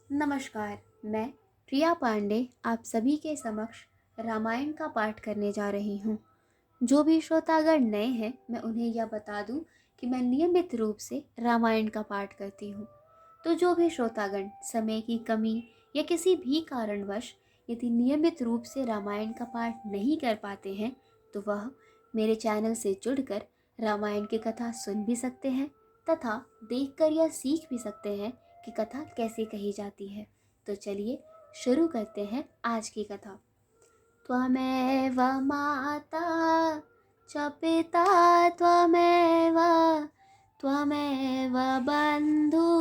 नमस्कार। मैं प्रिया पांडे आप सभी के समक्ष रामायण का पाठ करने जा रही हूँ। जो भी श्रोतागण नए हैं, मैं उन्हें यह बता दूँ कि मैं नियमित रूप से रामायण का पाठ करती हूँ। तो जो भी श्रोतागण समय की कमी या किसी भी कारणवश यदि नियमित रूप से रामायण का पाठ नहीं कर पाते हैं, तो वह मेरे चैनल से जुड़कर रामायण की कथा सुन भी सकते हैं तथा देखकर यह सीख भी सकते हैं कि कथा कैसे कही जाती है। तो चलिए शुरू करते हैं आज की कथा। त्वमेव माता च पिता त्वमेव त्वमेव बन्धु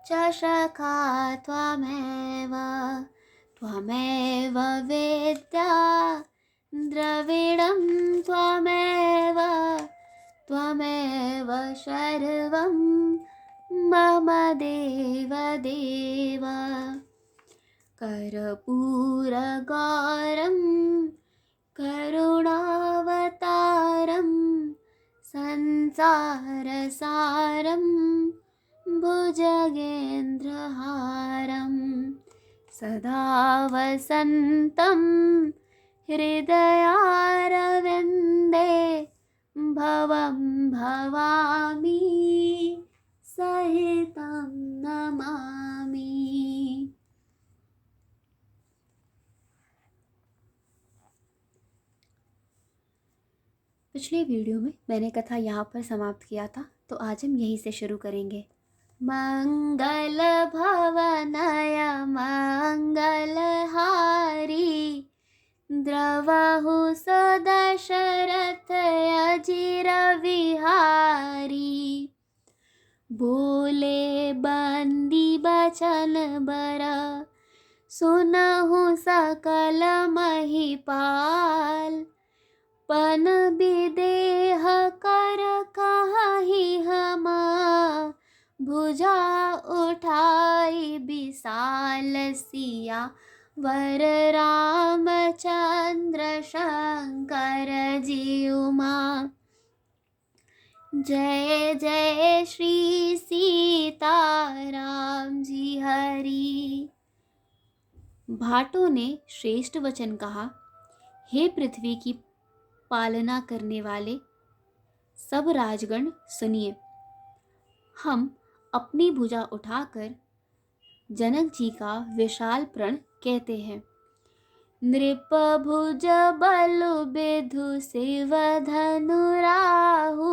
च सखा त्वमेव त्वमेव वेद्या द्रविणं त्वमेव त्वमेव सर्वं मम देव देव। कर्पूरगौरं करुणावतारं संसारसारं भुजगेन्द्रहारं सदा वसन्तं हृदयारविन्दे भवं भवामि सहितं नमामि। पिछले वीडियो में मैंने कथा यहाँ पर समाप्त किया था, तो आज हम यहीं से शुरू करेंगे। मंगल भवनय मंगलहारी द्रवहु सदशरथ अजिर विहारी। बोले बंदी बचन बरा सुनहु सकल महिपाल। पन विदेह कर कहि हम भुजा उठाई विशाल सिया वर रामचंद्र शंकर जी उमा। जय जय श्री सीताराम जी हरि। भाटों ने श्रेष्ठ वचन कहा, हे पृथ्वी की पालना करने वाले सब राजगण सुनिए। हम अपनी भुजा उठाकर जनक जी का विशाल प्रण कहते हैं। नृप भुज बल विधु शिव धनु राहु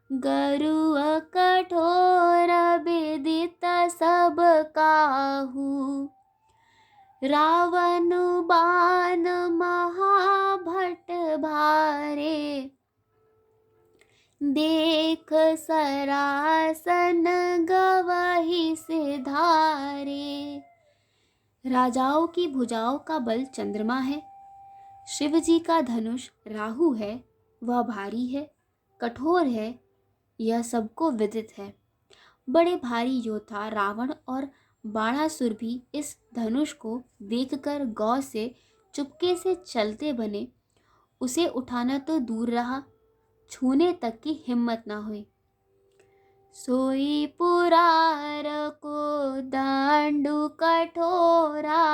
गरुड़ कठोर विदित सब काहू। रावण बाण महाभट भारे देख सरासन गवही से धारे। राजाओं की भुजाओं का बल चंद्रमा है, शिव जी का धनुष राहु है, वह भारी है, कठोर है, यह सबको विदित है। बड़े भारी योद्धा रावण और बाणासुर भी इस धनुष को देखकर गौ से चुपके से चलते बने। उसे उठाना तो दूर रहा, छूने तक की हिम्मत न हुई। सोई पुरार को दंडु कठोरा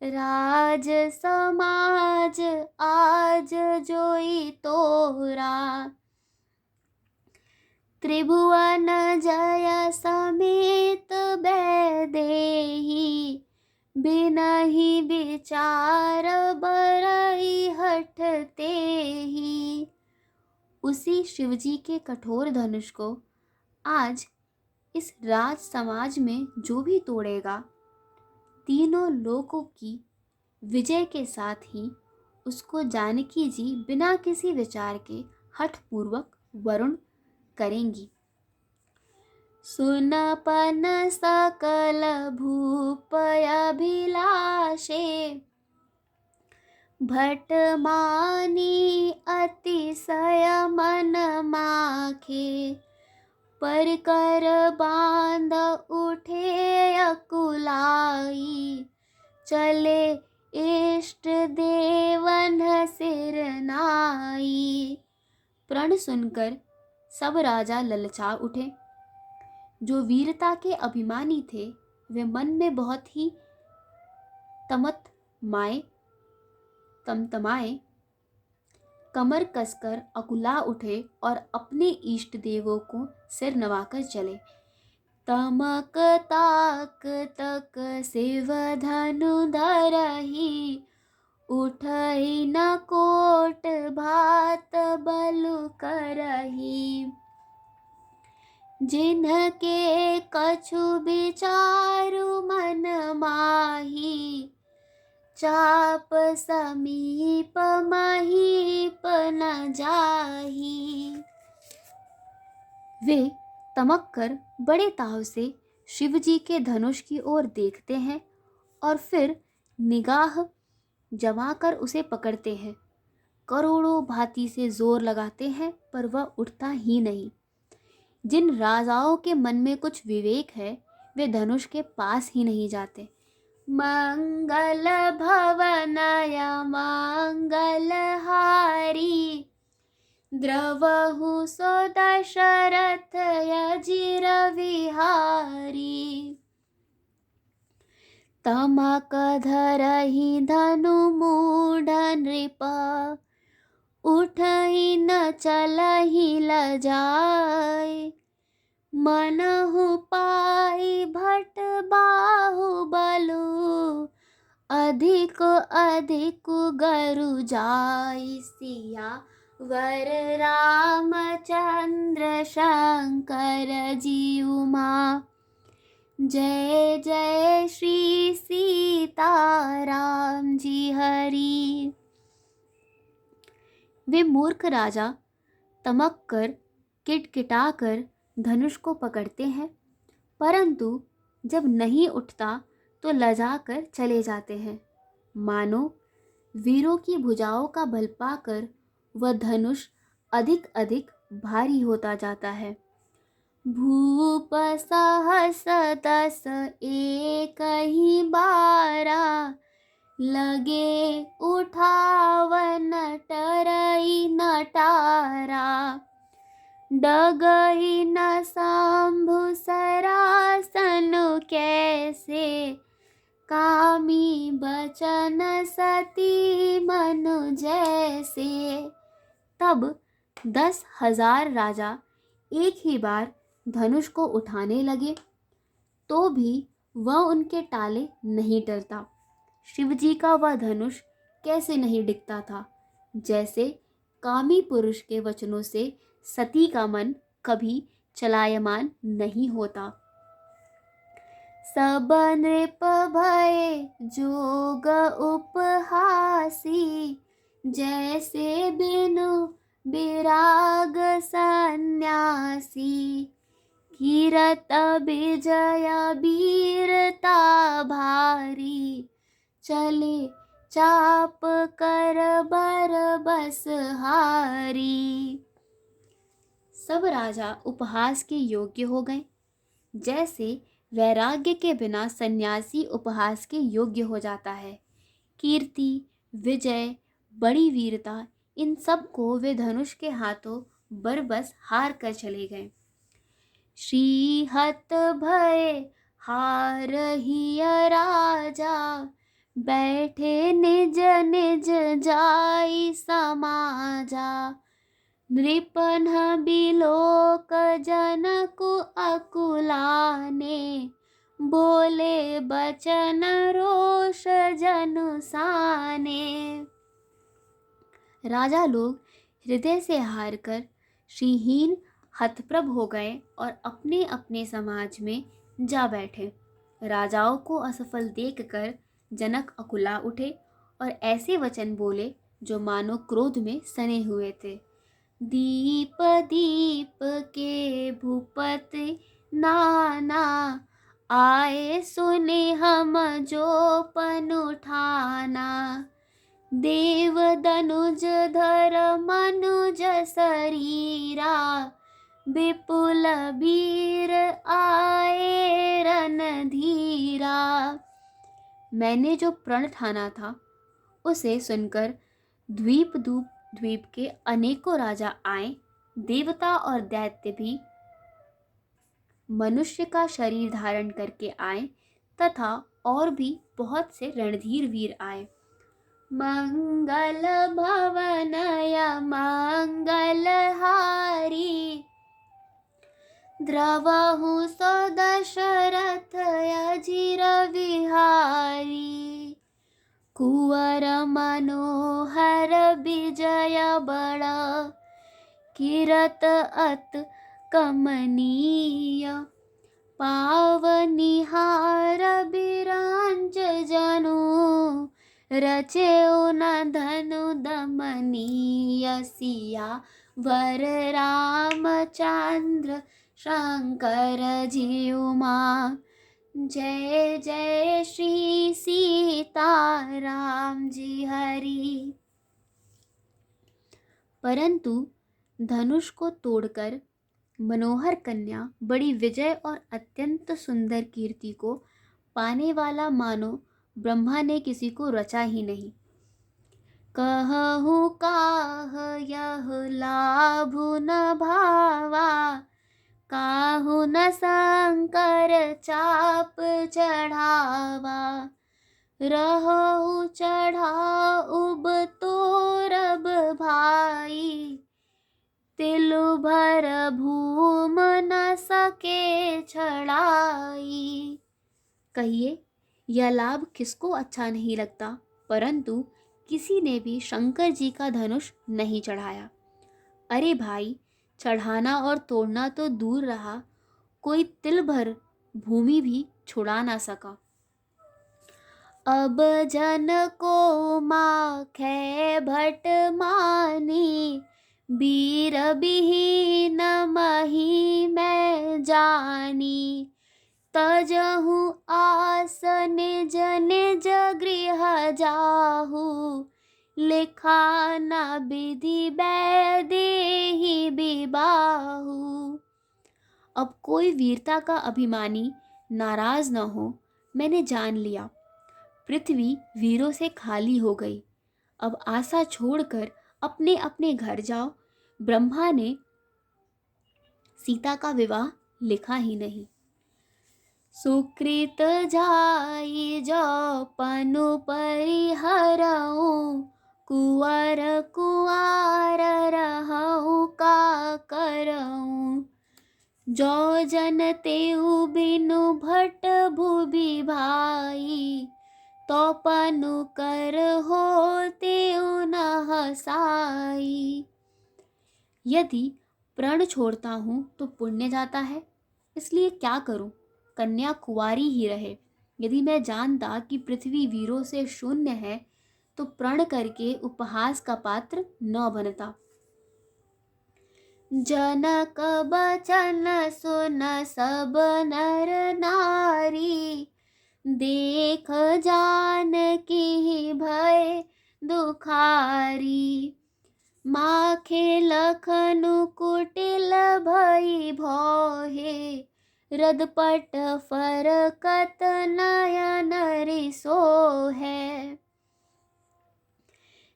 राज समाज आज जोई तोरा। त्रिभुवन जय समेत बैदेही बिनहि विचार बरई हटते ही। उसी शिवजी के कठोर धनुष को आज इस राज समाज में जो भी तोड़ेगा, तीनों लोकों की विजय के साथ ही उसको जानकी जी बिना किसी विचार के हठपूर्वक वरुण करेंगी। सुनपन सकल भूप अभिलाषे भट मानी अतिशय मन माखे। पर कर बांध उठे अकुलाई चले इष्ट देवन सिर नाई। प्रण सुनकर सब राजा ललचा उठे। जो वीरता के अभिमानी थे वे मन में बहुत ही तमतमाए तमतमाए कमर कसकर अकुला उठे और अपने इष्ट देवों को सिर नवाकर चले। तमक ताक तक शिव धनु धरहि, उठहि न कोट भात बलु करहि। जिनके कछु विचारु मन माही, चाप समीप महीप न जाही। वे तमक कर बड़े ताव से शिव जी के धनुष की ओर देखते हैं और फिर निगाह जमाकर उसे पकड़ते हैं। करोड़ों भांति से जोर लगाते हैं पर वह उठता ही नहीं। जिन राजाओं के मन में कुछ विवेक है वे धनुष के पास ही नहीं जाते। मंगल भवनय मंगल हारी, द्रवहु सो दशरथ अजिर विहारी। तमक धरहि धनु मूढ़ नृप, उठहि न चलहि लजाय। मनहु पाई भट बाहुबलु, अधिक अधिक गरु जाय। सिया वर रामचंद्र शंकर जी उमा, जय जय श्री सीताराम जी हरि। वे मूर्ख राजा तमक कर किटकिटा कर धनुष को पकड़ते हैं, परंतु जब नहीं उठता तो लजा कर चले जाते हैं। मानो वीरों की भुजाओं का बल पाकर वह धनुष अधिक अधिक भारी होता जाता है। भूप सहस दस एक ही बारा, लगे उठावन टरई नटारा। डगई न शंभु सरासन कैसे, कामी बचन सती मनु जैसे। तब 10,000 राजा एक ही बार धनुष को उठाने लगे तो भी वह उनके टाले नहीं टलता। शिवजी का वह धनुष कैसे नहीं डिगता था, जैसे कामी पुरुष के वचनों से सती का मन कभी चलायमान नहीं होता। सब नृप भये जोग उपहासी, जैसे बिनु विराग सन्यासी। कीरत विजय वीरता भारी, चले चाप कर बर बस हारी। सब राजा उपहास के योग्य हो गए, जैसे वैराग्य के बिना सन्यासी उपहास के योग्य हो जाता है। कीर्ति, विजय, बड़ी वीरता, इन सब को वे धनुष के हाथों बरबस हार कर चले गए। श्रीहत भय हारहिय राजा, बैठे निज निज जाई समाजा। नृपन बिलोक जनकु अकुलाने, बोले बचन रोष जनु साने। राजा लोग हृदय से हार कर श्रीहीन हतप्रभ हो गए और अपने अपने समाज में जा बैठे। राजाओं को असफल देखकर जनक अकुला उठे और ऐसे वचन बोले जो मानो क्रोध में सने हुए थे। दीप दीप के भूपति नाना, आए सुने हम जो पन उठाना। देव दनुज धर मनुज शरीरा, विपुल वीर आए रणधीरा। मैंने जो प्रण ठाना था उसे सुनकर द्वीप के अनेकों राजा आए। देवता और दैत्य भी मनुष्य का शरीर धारण करके आए तथा और भी बहुत से रणधीर वीर आए। मंगल भवनय मंगलहारी, द्रवहु सो दशरथ अजिर विहारी। कुंवर मनोहर विजय बड़, किरत अत कमनीय। पावनिहार बिरांच जनु, रचेउ न धनु दमनीय। सिया वर रामचंद्र शंकर जीउमा, जय जय श्री सीताराम जी हरि। परंतु धनुष को तोड़कर मनोहर कन्या, बड़ी विजय और अत्यंत सुंदर कीर्ति को पाने वाला मानो ब्रह्मा ने किसी को रचा ही नहीं। कहूँ काह यह लाभु न भावा, काहू न शंकर चाप चढ़ावा। रहु चढ़ा उब तोरब भाई, तिलु भर भूम न सके छड़ाई। कहिए, यह लाभ किसको अच्छा नहीं लगता, परंतु किसी ने भी शंकर जी का धनुष नहीं चढ़ाया। अरे भाई, चढ़ाना और तोड़ना तो दूर रहा, कोई तिल भर भूमि भी छुड़ा ना सका। अब जन को माखे भट मानी, वीर बिहीन मही मैं जानी। तजहु आस निज निज गृह जाहु, लिखा न विधि बैदेहि विबाहु। अब कोई वीरता का अभिमानी नाराज न हो, मैंने जान लिया। पृथ्वी वीरों से खाली हो गई। अब आशा छोड़कर अपने अपने घर जाओ। ब्रह्मा ने सीता का विवाह लिखा ही नहीं। सुकृत जाई जो पनु परिहरऊं, कुंवर कुंवार रहऊं का करऊं। जो जन तेउ बिनु भट भुवि भाई, तो पनु कर हो तेउ न हसाई। यदि प्रण छोड़ता हूँ तो पुण्य जाता है, इसलिए क्या करूं, कन्या कुंवारी ही रहे। यदि मैं जानता कि पृथ्वी वीरों से शून्य है तो प्रण करके उपहास का पात्र न बनता। जनक बचन सुन सब नर नारी, देख जान की भय दुखारी। माखे लखनु कुटिल भई भोहे, रदपट फरकत नयन रिसोहे।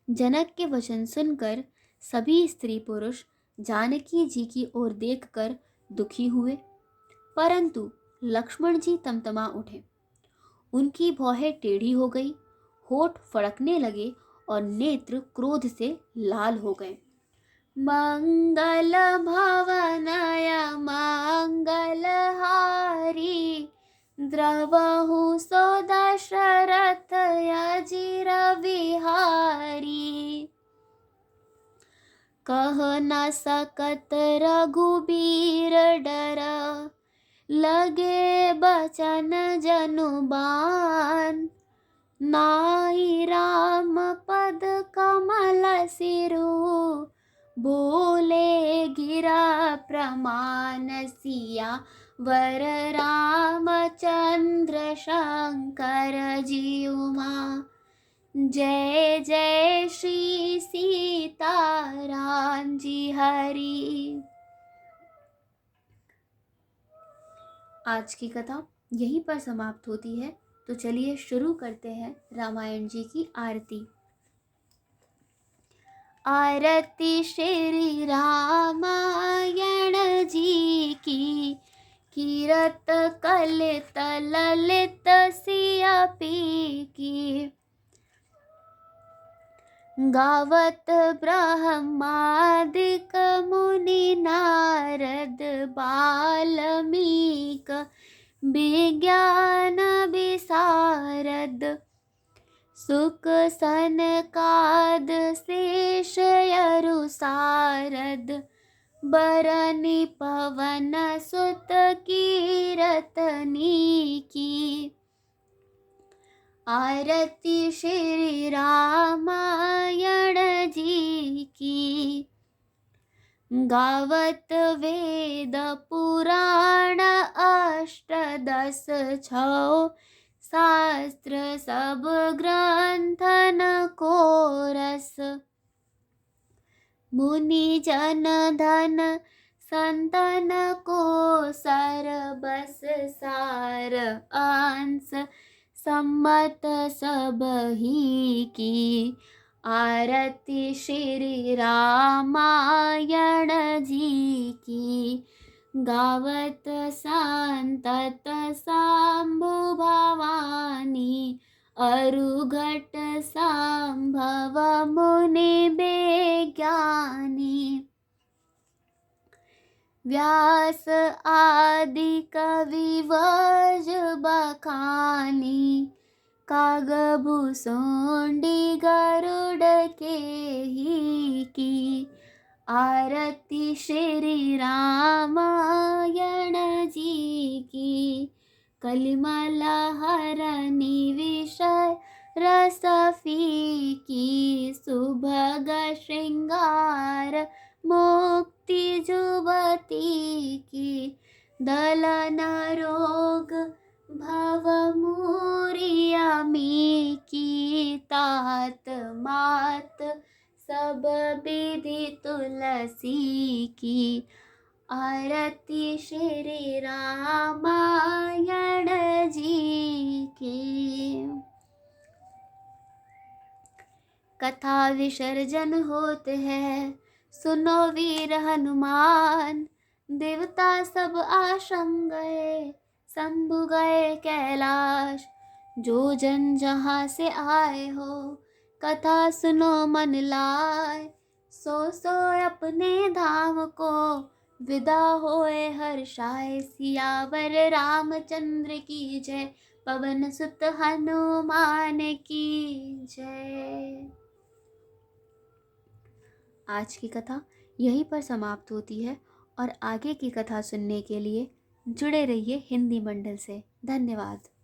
जनक के वचन सुनकर सभी स्त्री पुरुष जानकी जी की ओर देखकर दुखी हुए, परंतु लक्ष्मण जी तमतमा उठे। उनकी भौहें टेढ़ी हो गई, होठ फड़कने लगे और नेत्र क्रोध से लाल हो गए। मंगल भवनय मंगलहारी, द्रवहु सो दशरथ अजिर विहारी। कह न सकत रघुबीर डर, लगे बचन जनुबान। नाहि राम पद कमल सिरु, बोले गिरा प्रमाण। सिया वर रामचंद्र शंकर जीउमा, जय जय श्री सीताराम जी हरि। आज की कथा यहीं पर समाप्त होती है। तो चलिए शुरू करते हैं रामायण जी की आरती। आरती श्री रामायण जी की, कीरत कलित ललित सिया पी की। गावत ब्रह्मादिक मुनि नारद बाल्मीक विज्ञान विशारद। सुक सनकाद शेष यरु सारद। बरनि पवन सुत कीरतनी की। आरती श्री रामायण जी की। गावत वेद पुराण अष्टदश छौ। शास्त्र सब ग्रंथन को रस। मुनि जन धन संतन को सर बस सार। अंश सम्मत सब ही की। आरती श्री रामायण जी की। गावत संतत शंभु भवानी। अरुघट संभव मुनि विज्ञानी। व्यास आदि कवि वज बखानी। कागभूषुंडी गरुड़ के ही की। आरती श्री रामायण जी की। कलिमल हरनि विषय रस फीकी। सुभग श्रृंगार मुक्ति जुबती की। दलन रोग भव मूरियामी की। तात मात सब विधि तुलसी की। आरती श्री रामायण जी की। कथा विसर्जन होत है, सुनो वीर हनुमान। देवता सब आश्रम गए, शंभु गए कैलाश। जो जन जहाँ से आए हो, कथा सुनो मन लाए। सो सो अपने धाम को विदा होए हर्षाए। सियावर रामचंद्र की जय, पवन सुत हनुमान की जय। आज की कथा यहीं पर समाप्त होती है और आगे की कथा सुनने के लिए जुड़े रहिए हिंदी मंडल से। धन्यवाद।